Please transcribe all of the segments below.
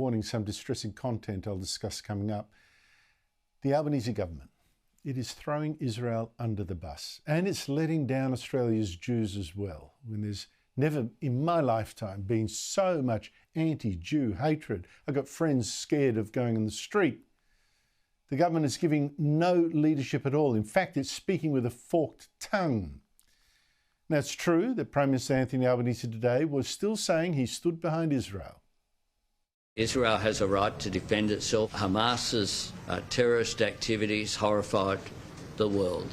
warning, some distressing content I'll discuss coming up. The Albanese government, it is throwing Israel under the bus, and it's letting down Australia's Jews as well, when there's never in my lifetime been so much anti-Jew hatred. I've got friends scared of going on the street. The government is giving no leadership at all. In fact, it's speaking with a forked tongue. Now, it's true that Prime Minister Anthony Albanese today was still saying he stood behind Israel. Israel has a right to defend itself. Hamas's terrorist activities horrified the world.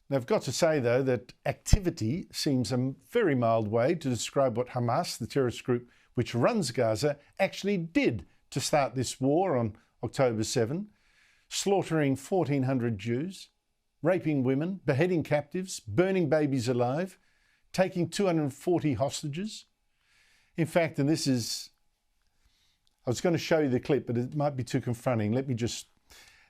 Now, I've got to say, though, that activity seems a very mild way to describe what Hamas, the terrorist group which runs Gaza, actually did to start this war on October 7, slaughtering 1,400 Jews, raping women, beheading captives, burning babies alive, taking 240 hostages. In fact, and this is, I was going to show you the clip, but it might be too confronting.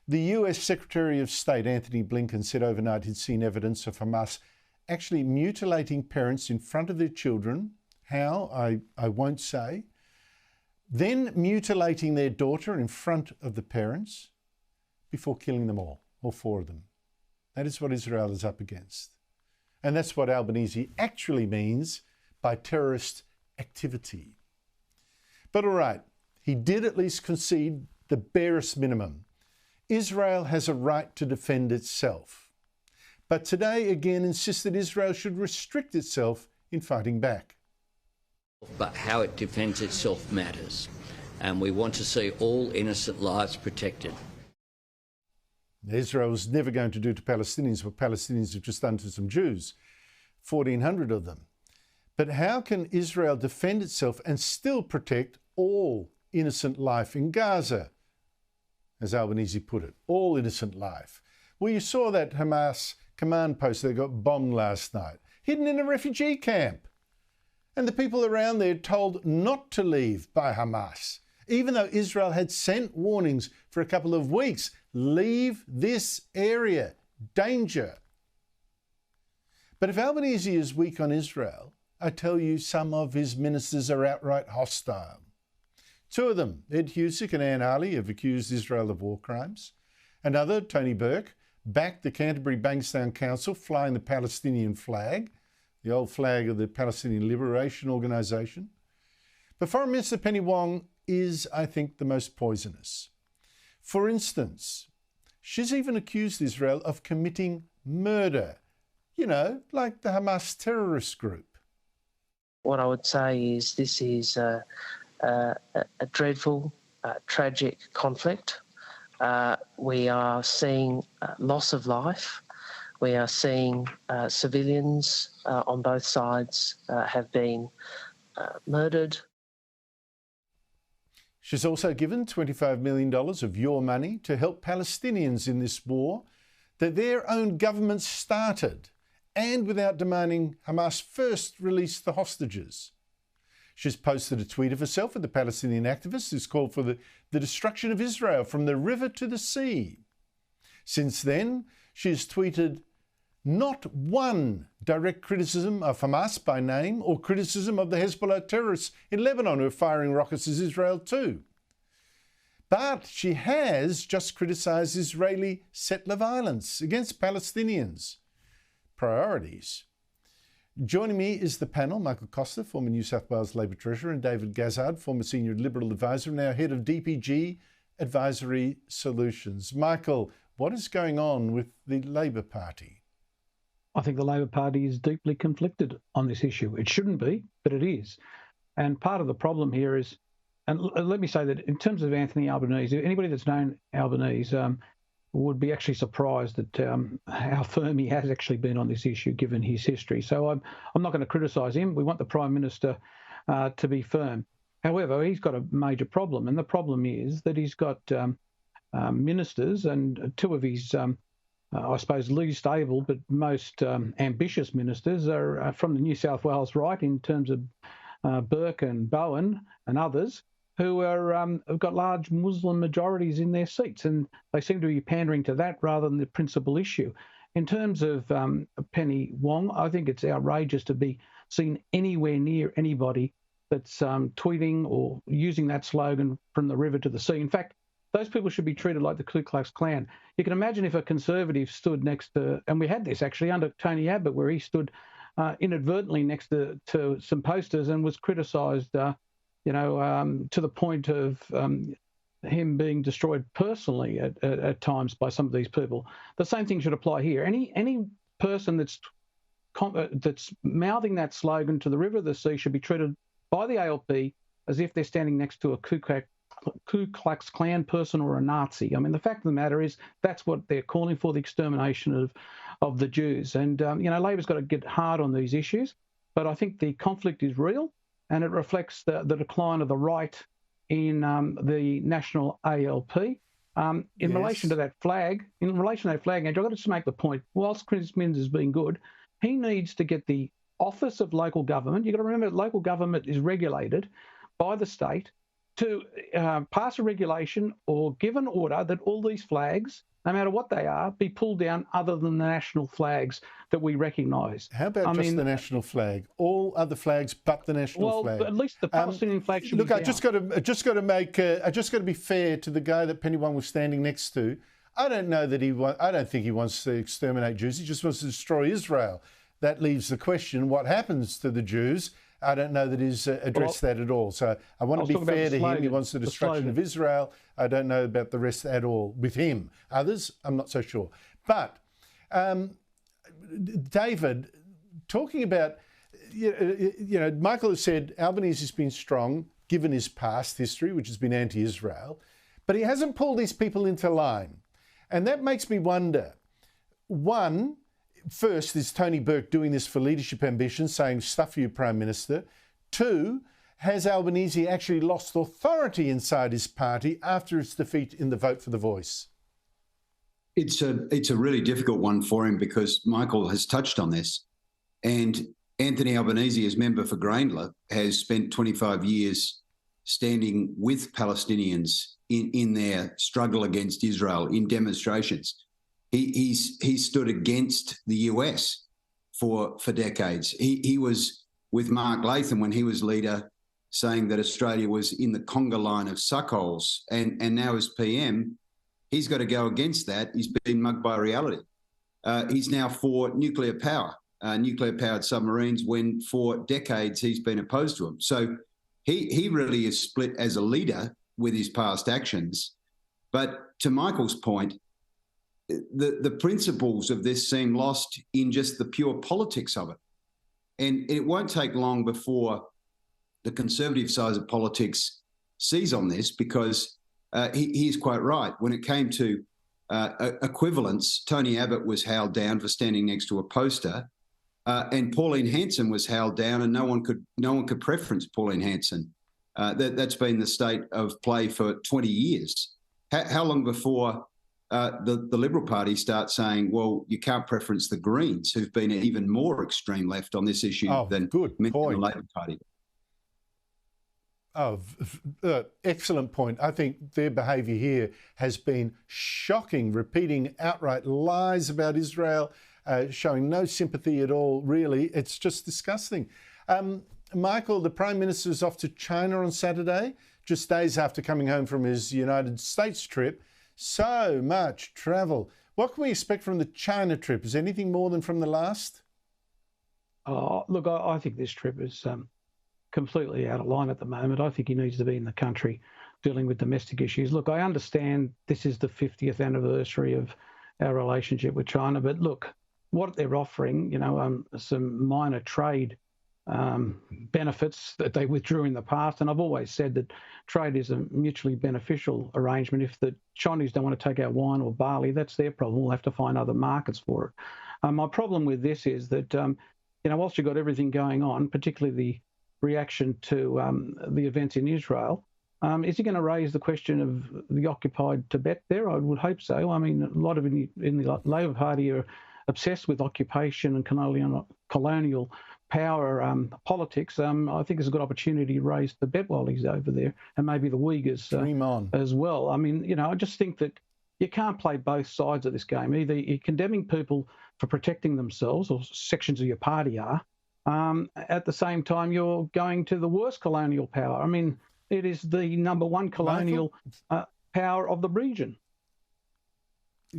The US Secretary of State, Anthony Blinken, said overnight he'd seen evidence of Hamas actually mutilating parents in front of their children. How? I won't say. Then mutilating their daughter in front of the parents before killing them all four of them. That is what Israel is up against. And that's what Albanese actually means by terrorist activity. But all right, he did at least concede the barest minimum. Israel has a right to defend itself. But today again insisted Israel should restrict itself in fighting back. But how it defends itself matters, and we want to see all innocent lives protected. Israel was never going to do to Palestinians what Palestinians have just done to some Jews, 1,400 of them. But how can Israel defend itself and still protect all innocent life in Gaza? As Albanese put it, all innocent life. Well, you saw that Hamas command post that got bombed last night, hidden in a refugee camp. And the people around there told not to leave by Hamas, even though Israel had sent warnings for a couple of weeks. Leave this area. Danger. But if Albanese is weak on Israel, I tell you some of his ministers are outright hostile. Two of them, Ed Husic and Anne Ali, have accused Israel of war crimes. Another, Tony Burke, backed the Canterbury Bankstown Council flying the Palestinian flag, the old flag of the Palestinian Liberation Organisation. But Foreign Minister Penny Wong is, I think, the most poisonous. For instance, she's even accused Israel of committing murder, like the Hamas terrorist group. What I would say is this is a dreadful, tragic conflict. We are seeing loss of life. We are seeing civilians on both sides have been murdered. She's also given $25 million of your money to help Palestinians in this war that their own government started, and without demanding Hamas first release the hostages. She's posted a tweet of herself with the Palestinian activist who's called for the destruction of Israel from the river to the sea. Since then, she has tweeted not one direct criticism of Hamas by name or criticism of the Hezbollah terrorists in Lebanon who are firing rockets at Israel too. But she has just criticised Israeli settler violence against Palestinians. Priorities. Joining me is the panel, Michael Costa, former New South Wales Labor Treasurer, and David Gazzard, former Senior Liberal Advisor, now Head of DPG Advisory Solutions. Michael, what is going on with the Labor Party? I think the Labor Party is deeply conflicted on this issue. It shouldn't be, but it is. And part of the problem here is, and let me say that in terms of Anthony Albanese, anybody that's known Albanese would be actually surprised at how firm he has actually been on this issue, given his history. So I'm not going to criticise him. We want the Prime Minister to be firm. However, he's got a major problem, and the problem is that he's got ministers, and two of his, I suppose, least able but most ambitious ministers are from the New South Wales right, in terms of Burke and Bowen and others, who have got large Muslim majorities in their seats, and they seem to be pandering to that rather than the principal issue. In terms of Penny Wong, I think it's outrageous to be seen anywhere near anybody that's tweeting or using that slogan from the river to the sea. In fact, those people should be treated like the Ku Klux Klan. You can imagine if a Conservative stood next to, and we had this actually under Tony Abbott, where he stood inadvertently next to some posters and was criticised, to the point of him being destroyed personally at times by some of these people. The same thing should apply here. Any person that's mouthing that slogan to the river or the sea should be treated by the ALP as if they're standing next to a Ku Klux Klan person or a Nazi. I mean, the fact of the matter is that's what they're calling for, the extermination of the Jews. And, Labor's got to get hard on these issues, but I think the conflict is real and it reflects the decline of the right in the national ALP. In relation to that flag, Andrew, I've got to just make the point, whilst Chris Minns has been good, he needs to get the office of local government. You've got to remember that local government is regulated by the state to pass a regulation or give an order that all these flags, no matter what they are, be pulled down other than the national flags that we recognise. How about the national flag? All other flags but the national flag. Well, at least the Palestinian flag should be down. I just got to be fair to the guy that Penny Wong was standing next to. I don't think he wants to exterminate Jews. He just wants to destroy Israel. That leaves the question: what happens to the Jews? I don't know that he's addressed that at all. So I want to be fair to him. He wants the destruction of Israel. I don't know about the rest at all with him. Others, I'm not so sure. But David, talking about, Michael has said Albanese has been strong given his past history, which has been anti-Israel, but he hasn't pulled these people into line. And that makes me wonder, one, first, is Tony Burke doing this for leadership ambitions, saying, stuff you, Prime Minister? Two, has Albanese actually lost authority inside his party after its defeat in the vote for the Voice? It's a really difficult one for him because Michael has touched on this. And Anthony Albanese, as member for Grayndler, has spent 25 years standing with Palestinians in their struggle against Israel in demonstrations. He's stood against the US for decades. He was with Mark Latham when he was leader, saying that Australia was in the conga line of suckholes, and now as PM, he's got to go against that. He's been mugged by reality. He's now for nuclear power, nuclear-powered submarines, when for decades he's been opposed to them. So he really is split as a leader with his past actions. But to Michael's point, the principles of this seem lost in just the pure politics of it. And it won't take long before the Conservative side of politics sees on this, because he is quite right. When it came to equivalence, Tony Abbott was howled down for standing next to a poster, and Pauline Hanson was howled down, and no one could preference Pauline Hanson. That's been the state of play for 20 years. How long before the Liberal Party starts saying, well, you can't preference the Greens, who've been even more extreme left on this issue than the Labor Party? Oh, excellent point. I think their behaviour here has been shocking, repeating outright lies about Israel, showing no sympathy at all, really. It's just disgusting. Michael, the Prime Minister is off to China on Saturday, just days after coming home from his United States trip. So much travel. What can we expect from the China trip? Is anything more than from the last? Oh, look, I think this trip is completely out of line at the moment. I think he needs to be in the country dealing with domestic issues. Look, I understand this is the 50th anniversary of our relationship with China, but look, what they're offering, some minor trade benefits that they withdrew in the past. And I've always said that trade is a mutually beneficial arrangement. If the Chinese don't want to take our wine or barley, that's their problem. We'll have to find other markets for it. My problem with this is that, whilst you've got everything going on, particularly the reaction to the events in Israel, is he going to raise the question of the occupied Tibet there? I would hope so. I mean, a lot of in the Labor Party are obsessed with occupation and colonial power politics. I think there's a good opportunity to raise Tibet while he's over there, and maybe the Uyghurs as well. I mean, I just think that you can't play both sides of this game. Either you're condemning people for protecting themselves, or sections of your party are, At the same time, you're going to the worst colonial power. I mean, it is the number one colonial power of the region.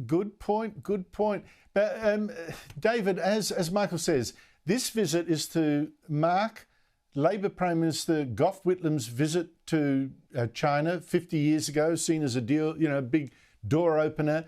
Good point, good point. But David, as Michael says, this visit is to mark Labor Prime Minister Gough Whitlam's visit to China 50 years ago, seen as a deal, a big door opener.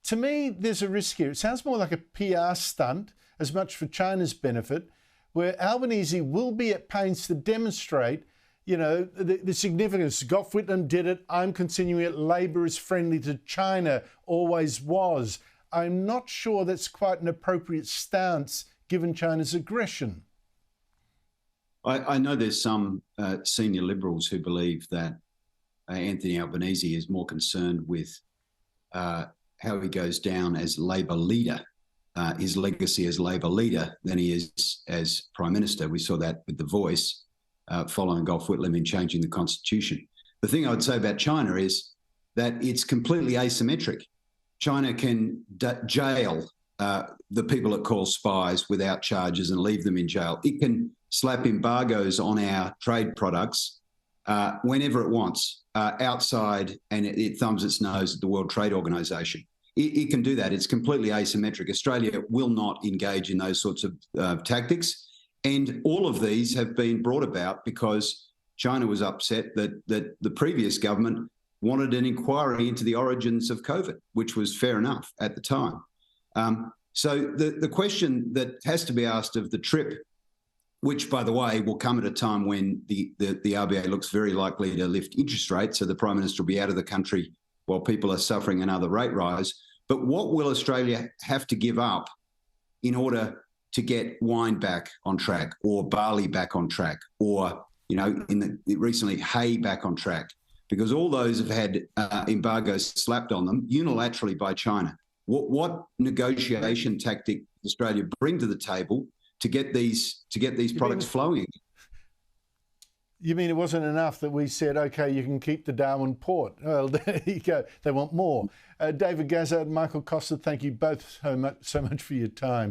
To me, there's a risk here. It sounds more like a PR stunt, as much for China's benefit, where Albanese will be at pains to demonstrate, the significance. Gough Whitlam did it. I'm continuing it. Labor is friendly to China, always was. I'm not sure that's quite an appropriate stance given China's aggression. I know there's some senior Liberals who believe that Anthony Albanese is more concerned with how he goes down as Labor leader, his legacy as Labor leader, than he is as Prime Minister. We saw that with The Voice following Gough Whitlam in changing the Constitution. The thing I would say about China is that it's completely asymmetric. China can jail the people it calls spies without charges and leave them in jail. It can slap embargoes on our trade products whenever it wants, outside, and it thumbs its nose at the World Trade Organization. It can do that. It's completely asymmetric. Australia will not engage in those sorts of tactics. And all of these have been brought about because China was upset that the previous government wanted an inquiry into the origins of COVID, which was fair enough at the time. So the question that has to be asked of the trip, which, by the way, will come at a time when the RBA looks very likely to lift interest rates, so the Prime Minister will be out of the country while people are suffering another rate rise. But what will Australia have to give up in order to get wine back on track, or barley back on track, or, recently hay back on track? Because all those have had embargoes slapped on them unilaterally by China. What negotiation tactic does Australia bring to the table to get these products flowing? You mean it wasn't enough that we said, OK, you can keep the Darwin port? Well, there you go. They want more. David Gaza and Michael Costa, thank you both so much for your time.